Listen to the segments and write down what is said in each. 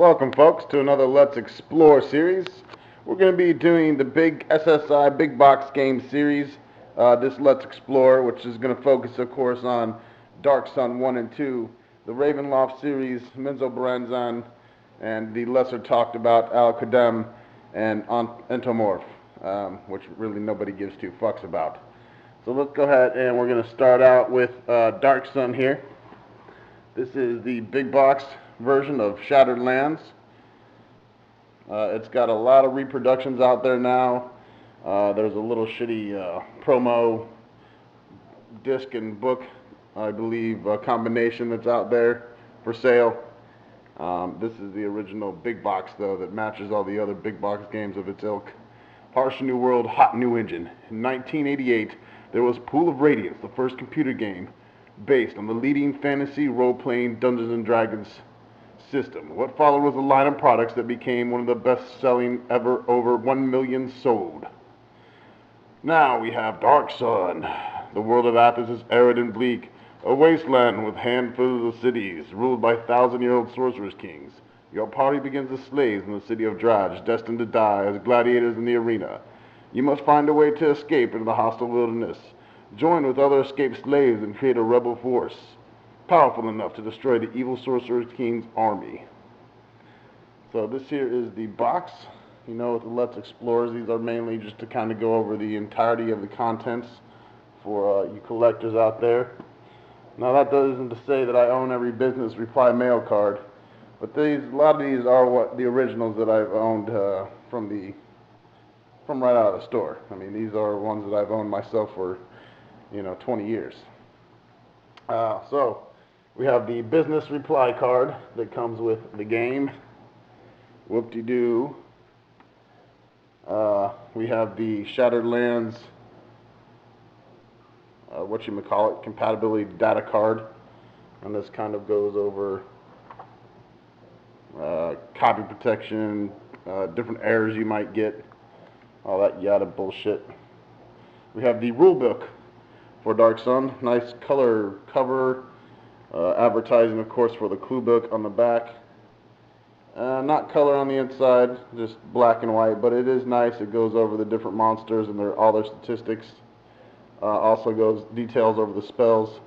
Welcome, folks, to another Let's Explore series. We're going to be doing the big SSI Big Box Game series, this Let's Explore, which is going to focus, of course, on Dark Sun 1 and 2, the Ravenloft series, Menzo SSI, and the lesser talked about Al-Qadam and Entomorph, which really nobody gives two fucks about. So let's go ahead and we're going to start out with Dark Sun here. This is the big box version of Shattered Lands. It's got a lot of reproductions out there now. There's a little shitty promo disc and book, I believe, combination that's out there for sale. This is the original big box, though, that matches all the other big box games of its ilk. Harsh New World, Hot New Engine. In 1988, there was Pool of Radiance, the first computer game based on the leading fantasy role-playing Dungeons & Dragons system. What followed was a line of products that became one of the best-selling ever, over 1 million sold. Now we have Dark Sun. The world of Athens is arid and bleak, a wasteland with handfuls of cities ruled by thousand-year-old sorcerers kings. Your party begins as slaves in the city of Drage, destined to die as gladiators in the arena. You must find a way to escape into the hostile wilderness. Join with other escaped slaves and create a rebel force, powerful enough to destroy the evil Sorcerer King's army. So this here is the box. You know, with the Let's Explorers, these are mainly just to kind of go over the entirety of the contents for you collectors out there. Now that doesn't to say that I own every business reply mail card, but a lot of these are what the originals that I've owned from right out of the store. I mean, these are ones that I've owned myself for 20 years. So we have the business reply card that comes with the game. Whoop-de-doo. We have the Shattered Lands, compatibility data card. And this kind of goes over copy protection, different errors you might get, all that yada bullshit. We have the rule book for Dark Sun. Nice color cover, advertising, of course, for the clue book on the back. Not color on the inside, just black and white, but it is nice. It goes over the different monsters and all their statistics. Also goes details over the spells,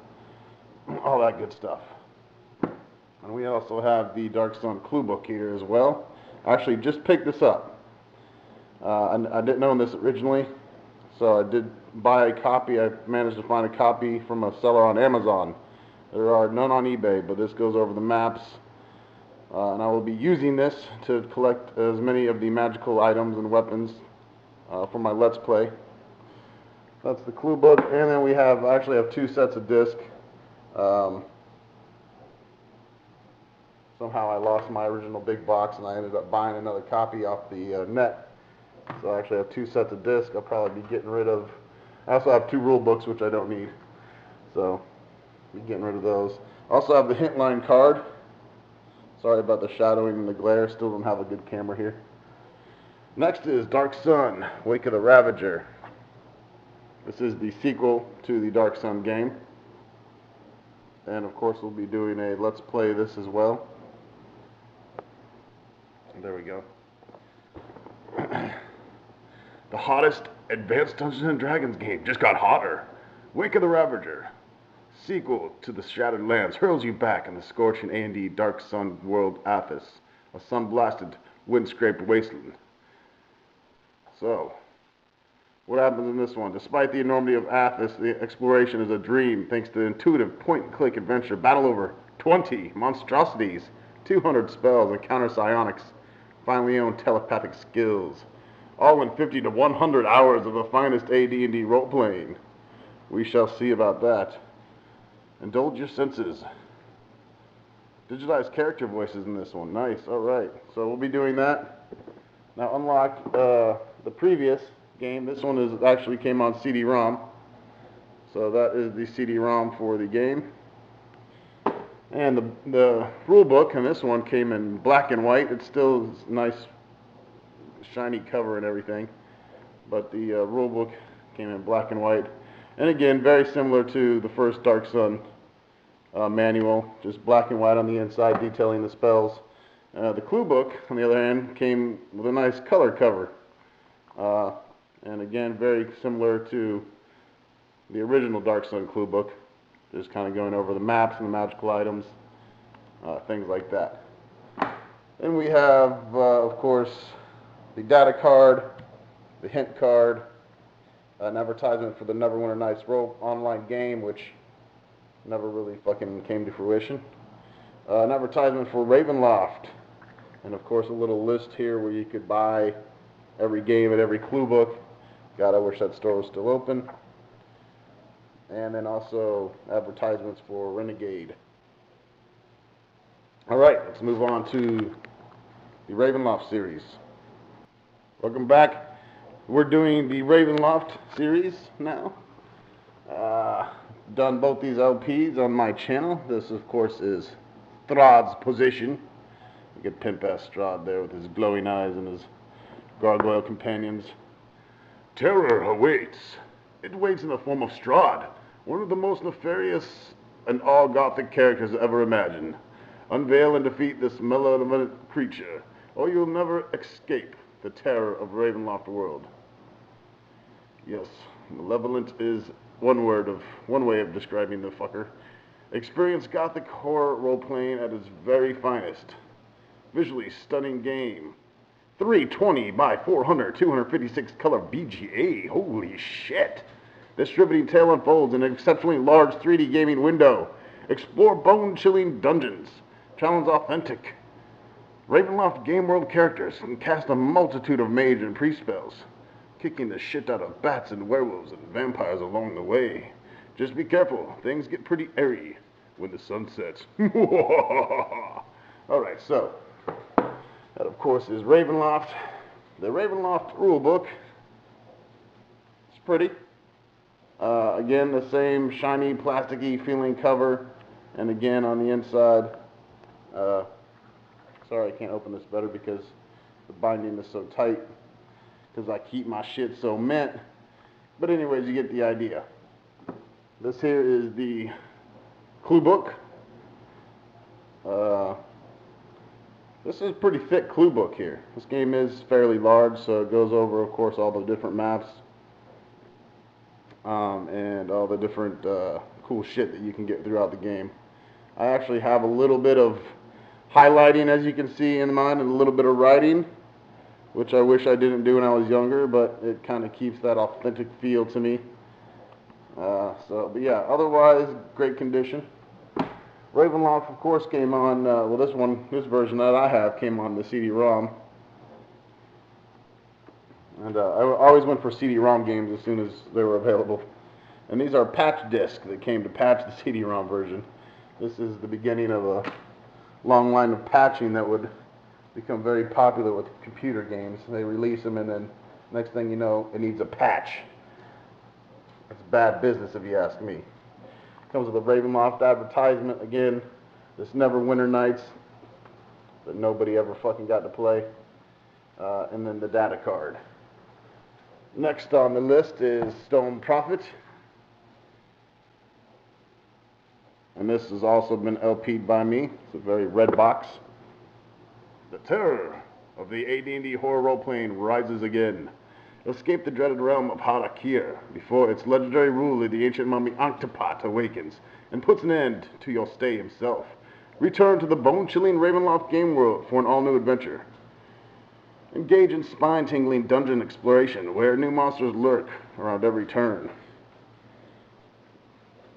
all that good stuff. And we also have the Dark Sun clue book here as well. I actually just picked this up. I didn't own this originally, so I did buy a copy. I managed to find a copy from a seller on Amazon. There are none on eBay, but this goes over the maps. And I will be using this to collect as many of the magical items and weapons for my Let's Play. That's the clue book, and then I actually have two sets of discs. Somehow I lost my original big box, and I ended up buying another copy off the net. So I actually have two sets of discs. I'll probably be getting rid of. I also have two rule books, which I don't need. So I'll be getting rid of those. Also have the hint line card. Sorry about the shadowing and the glare. Still don't have a good camera here. Next is Dark Sun, Wake of the Ravager. This is the sequel to the Dark Sun game. And of course we'll be doing a Let's Play this as well. There we go. The hottest advanced Dungeons & Dragons game just got hotter. Wake of the Ravager, sequel to the Shattered Lands, hurls you back in the scorching A&D Dark Sun world Athos, a sun-blasted, wind-scraped wasteland. So, what happens in this one? Despite the enormity of Athos, the exploration is a dream thanks to the intuitive point-and-click adventure. Battle over 20 monstrosities, 200 spells, and counter psionics. Finally own telepathic skills. All in 50 to 100 hours of the finest AD&D role-playing. We shall see about that. Indulge your senses. Digitized character voices in this one. Nice. All right. So we'll be doing that. Now, unlock the previous game. This one actually came on CD-ROM. So that is the CD-ROM for the game. And the rule book in this one came in black and white. It's still nice, shiny cover and everything, but the rule book came in black and white, and again very similar to the first Dark Sun manual, just black and white on the inside detailing the spells, The clue book, on the other hand, came with a nice color cover. And again, very similar to the original Dark Sun clue book. Just kind of going over the maps and the magical items, things like that. Then we have, of course, the data card, the hint card, an advertisement for the Neverwinter Nights online game, which never really fucking came to fruition. An advertisement for Ravenloft, and of course a little list here where you could buy every game and every clue book. God, I wish that store was still open. And then also advertisements for Renegade. Alright, let's move on to the Ravenloft series. Welcome back. We're doing the Ravenloft series now. Done both these LPs on my channel. This, of course, is Strahd's position. You get Pimp-ass Strahd there with his glowing eyes and his gargoyle companions. Terror awaits. It waits in the form of Strahd, one of the most nefarious and all-Gothic characters ever imagined. Unveil and defeat this malevolent creature, or you'll never escape the terror of Ravenloft world. Yes, malevolent is one way of describing the fucker. Experience Gothic horror role-playing at its very finest. Visually stunning game. 320 by 400, 256 color VGA. Holy shit. Distributing tale unfolds in an exceptionally large 3D gaming window. Explore bone-chilling dungeons. Challenge authentic Ravenloft game world characters and cast a multitude of mage and priest spells, kicking the shit out of bats and werewolves and vampires along the way. Just be careful, things get pretty airy when the sun sets. Alright, so that, of course, is Ravenloft. The Ravenloft rulebook. It's pretty. Again, the same shiny, plasticky feeling cover. And again, on the inside, sorry I can't open this better because the binding is so tight, because I keep my shit so mint. But anyways, you get the idea. This here is the clue book. This is a pretty thick clue book here. This game is fairly large, so it goes over, of course, all the different maps and all the different cool shit that you can get throughout the game. I actually have a little bit of highlighting, as you can see, in mine, and a little bit of writing, which I wish I didn't do when I was younger, but it kind of keeps that authentic feel to me. But yeah, otherwise, great condition. Ravenloft, of course, came on, this version that I have came on the CD-ROM. And I always went for CD-ROM games as soon as they were available. And these are patch discs that came to patch the CD-ROM version. This is the beginning of a long line of patching that would become very popular with computer games. They release them, and then next thing you know, it needs a patch. It's bad business, if you ask me. Comes with a Ravenloft advertisement again. This Neverwinter Nights that nobody ever fucking got to play. And then the data card. Next on the list is Stone Prophet. And this has also been LP'd by me. It's a very red box. The terror of the AD&D horror role-playing rises again. Escape the dreaded realm of Harakir before its legendary ruler, the ancient mummy Octopot, awakens and puts an end to your stay himself. Return to the bone-chilling Ravenloft game world for an all-new adventure. Engage in spine-tingling dungeon exploration where new monsters lurk around every turn.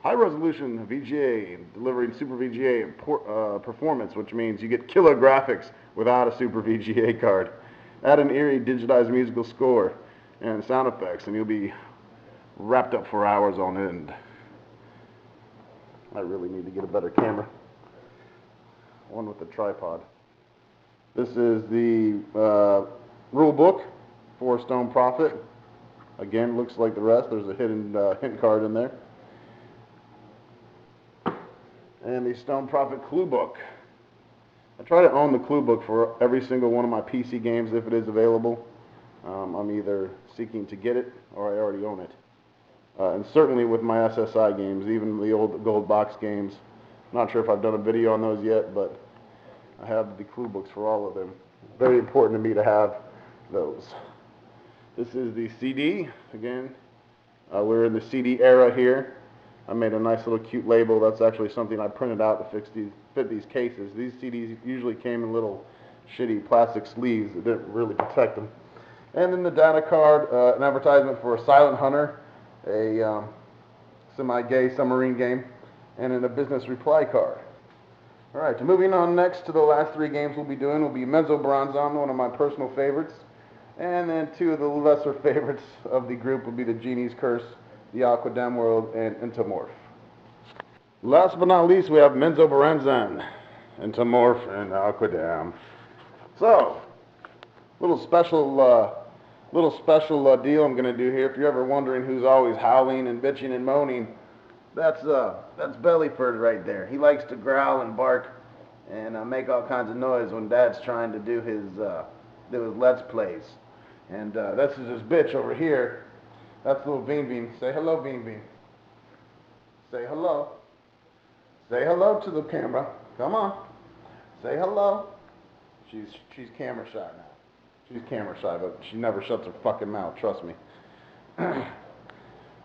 High-resolution VGA, delivering Super VGA performance, which means you get killer graphics without a Super VGA card. Add an eerie digitized musical score and sound effects, and you'll be wrapped up for hours on end. I really need to get a better camera. One with a tripod. This is the rule book for Stone Prophet. Again, looks like the rest. There's a hidden hint card in there. And the Stone Prophet clue book. I try to own the clue book for every single one of my PC games if it is available. I'm either seeking to get it or I already own it. And certainly with my SSI games, even the old gold box games. Not sure if I've done a video on those yet, but I have the clue books for all of them. Very important to me to have those. This is the CD. Again, we're in the CD era here. I made a nice little cute label. That's actually something I printed out to fit these cases. These CDs usually came in little shitty plastic sleeves that didn't really protect them. And then the data card, an advertisement for a Silent Hunter, a semi-gay submarine game, and then a business reply card. All right, so moving on next to the last three games we'll be doing will be Menzo SSI, one of my personal favorites. And then two of the lesser favorites of the group will be the Genie's Curse, the Aquadam World, and Entomorph. Last but not least, we have Menzo SSI, Entomorph, and Aquadam. So, little special deal I'm going to do here. If you're ever wondering who's always howling and bitching and moaning, that's Bellyford right there. He likes to growl and bark and make all kinds of noise when Dad's trying to do his Let's Plays. And this is his bitch over here. That's little Bean Bean. Say hello, Bean Bean. Say hello. Say hello to the camera. Come on. Say hello. She's camera shy now. She's camera shy, but she never shuts her fucking mouth. Trust me.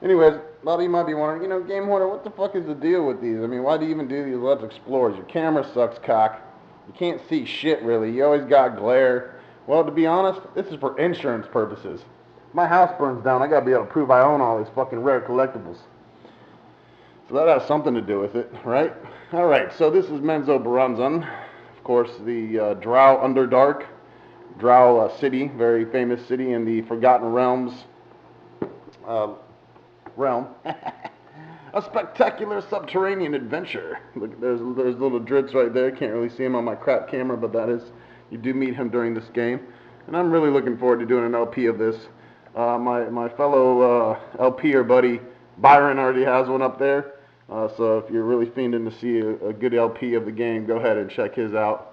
Anyways, a lot of you might be wondering, Game Hoarder, what the fuck is the deal with these? I mean, why do you even do these Let's Explorers? Your camera sucks, cock. You can't see shit, really. You always got glare. Well, to be honest, this is for insurance purposes. If my house burns down, I gotta be able to prove I own all these fucking rare collectibles. So that has something to do with it, right? Alright, so this is Menzo SSI. Of course, the Drow Underdark. Drow city, very famous city in the Forgotten Realms realm. A spectacular subterranean adventure. Look, there's little Dritz right there. Can't really see him on my crap camera, but you do meet him during this game. And I'm really looking forward to doing an LP of this. My fellow LPer buddy Byron already has one up there. So if you're really fiending to see a good LP of the game, go ahead and check his out.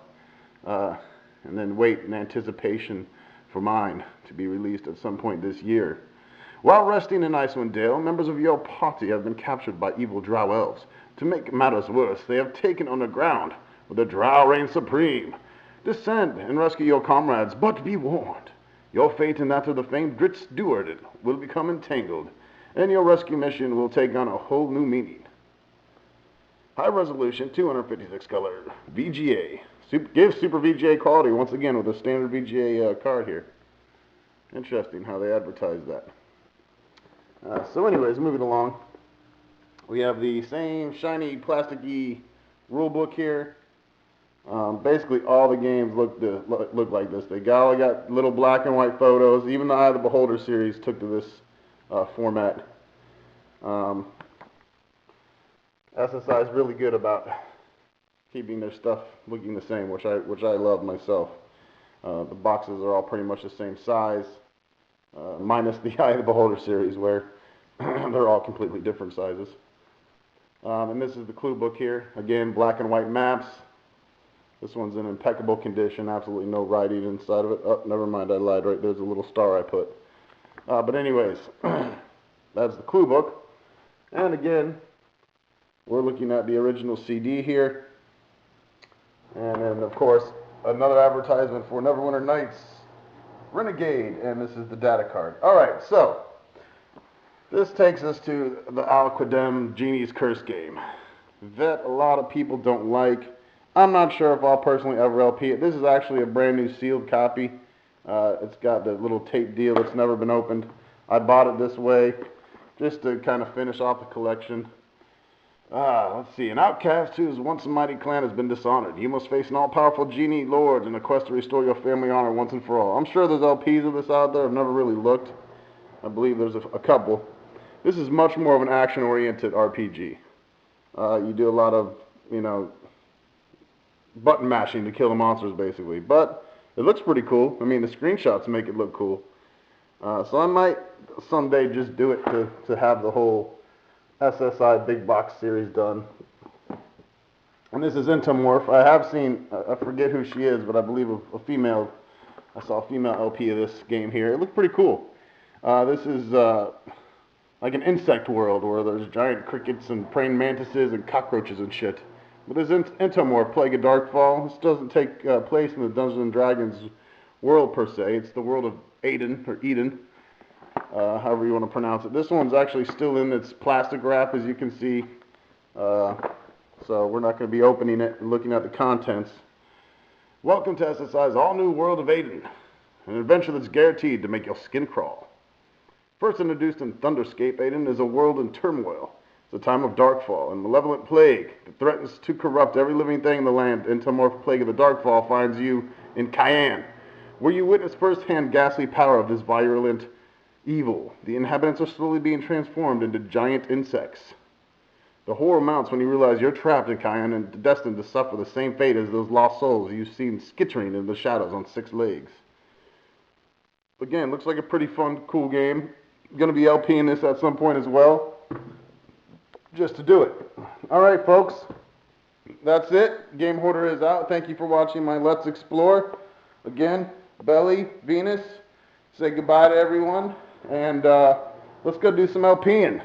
And then wait in anticipation for mine to be released at some point this year. While resting in Icewind Dale, members of your party have been captured by evil Drow elves. To make matters worse, they have taken underground, where the Drow reign supreme. Descend and rescue your comrades, but be warned. Your fate and that of the famed Dritz Steward will become entangled, and your rescue mission will take on a whole new meaning. High resolution, 256 color, VGA. Give Super VGA quality once again with a standard VGA card here. Interesting how they advertise that. So anyways, moving along. We have the same shiny plasticky rule book here. Basically all the games look like this. They all got little black and white photos. Even the Eye of the Beholder series took to this format. SSI is really good about keeping their stuff looking the same, which I love myself. The boxes are all pretty much the same size, minus the Eye of the Beholder series, where they're all completely different sizes. And this is the clue book here. Again, black and white maps. This one's in impeccable condition, absolutely no writing inside of it. Oh, never mind, I lied, right there's a little star I put. But anyways, that's the clue book. And again, we're looking at the original CD here. And then, of course, another advertisement for Neverwinter Nights Renegade, and this is the data card. Alright, so, this takes us to the Aquadam Genie's Curse game that a lot of people don't like. I'm not sure if I'll personally ever LP it. This is actually a brand new sealed copy. It's got the little tape deal that's never been opened. I bought it this way just to kind of finish off the collection. Let's see. An outcast whose once mighty clan has been dishonored. You must face an all-powerful genie lord in a quest to restore your family honor once and for all. I'm sure there's LPs of this out there. I've never really looked. I believe there's a couple. This is much more of an action-oriented RPG. You do a lot of, button mashing to kill the monsters, basically. But it looks pretty cool. I mean, the screenshots make it look cool. So I might someday just do it to have the whole SSI big box series done. And this is Entomorph. I have seen, I forget who she is, but I believe a female. I saw a female LP of this game here. It looked pretty cool. This is like an insect world where there's giant crickets and praying mantises and cockroaches and shit. But this is Entomorph, Plague of Darkfall. This doesn't take place in the Dungeons & Dragons world per se. It's the world of Aden, or Eden, however you want to pronounce it. This one's actually still in its plastic wrap, as you can see. So we're not going to be opening it and looking at the contents. Welcome to SSI's all-new world of Aden, an adventure that's guaranteed to make your skin crawl. First introduced in Thunderscape, Aden is a world in turmoil. It's a time of darkfall and malevolent plague that threatens to corrupt every living thing in the land. Entomorph Plague of the Darkfall finds you in Cayenne, where you witness firsthand ghastly power of this virulent evil. The inhabitants are slowly being transformed into giant insects. The horror mounts when you realize you're trapped in Cayenne and destined to suffer the same fate as those lost souls you've seen skittering in the shadows on 6 legs. Again, looks like a pretty fun, cool game. Going to be LPing this at some point as well, just to do it. Alright folks, that's it. Game Hoarder is out. Thank you for watching my Let's Explore. Again, Belly, Venus, say goodbye to everyone, and let's go do some LPing.